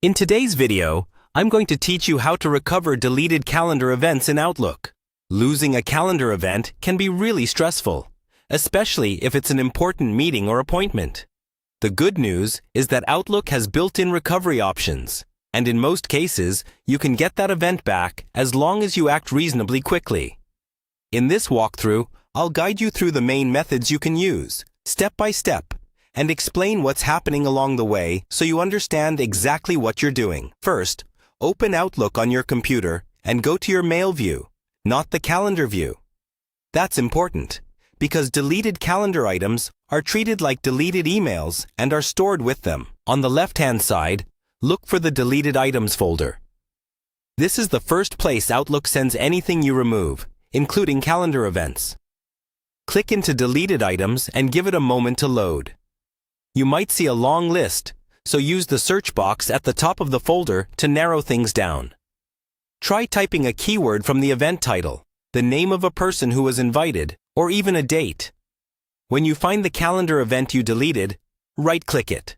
In today's video, I'm going to teach you how to recover deleted calendar events in Outlook. Losing a calendar event can be really stressful, especially if it's an important meeting or appointment. The good news is that Outlook has built-in recovery options, and in most cases, you can get that event back as long as you act reasonably quickly. In this walkthrough, I'll guide you through the main methods you can use, step by step, and explain what's happening along the way so you understand exactly what you're doing. First, open Outlook on your computer and go to your Mail view, not the Calendar view. That's important, because deleted calendar items are treated like deleted emails and are stored with them. On the left-hand side, look for the Deleted Items folder. This is the first place Outlook sends anything you remove, including calendar events. Click into Deleted Items and give it a moment to load. You might see a long list, so use the search box at the top of the folder to narrow things down. Try typing a keyword from the event title, the name of a person who was invited, or even a date. When you find the calendar event you deleted, right-click it.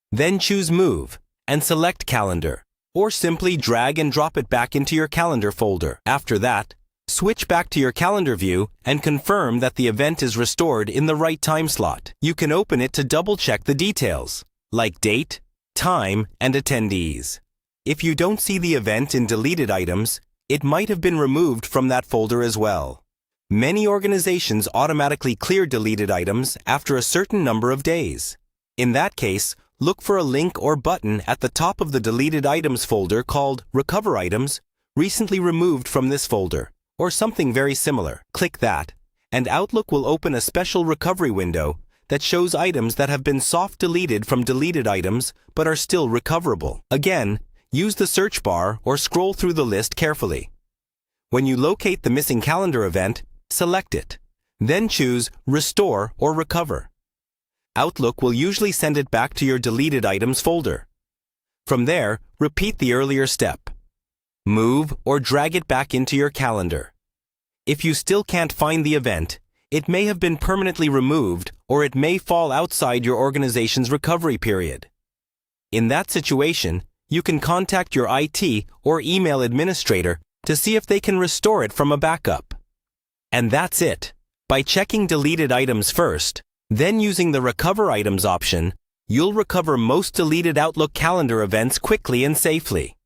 Then choose Move and select Calendar, or simply drag and drop it back into your Calendar folder. After that, switch back to your Calendar view and confirm that the event is restored in the right time slot. You can open it to double-check the details, like date, time, and attendees. If you don't see the event in Deleted Items, it might have been removed from that folder as well. Many organizations automatically clear deleted items after a certain number of days. In that case, look for a link or button at the top of the Deleted Items folder called Recover Items, recently removed from this folder, or something very similar. Click that, and Outlook will open a special recovery window that shows items that have been soft deleted from deleted items but are still recoverable. Again, use the search bar or scroll through the list carefully. When you locate the missing calendar event, select it. Then choose Restore or Recover. Outlook will usually send it back to your Deleted Items folder. From there, repeat the earlier step. Move or drag it back into your calendar. If you still can't find the event, it may have been permanently removed or it may fall outside your organization's recovery period. In that situation, you can contact your IT or email administrator to see if they can restore it from a backup. And that's it. By checking deleted items first, then using the Recover Items option, you'll recover most deleted Outlook calendar events quickly and safely.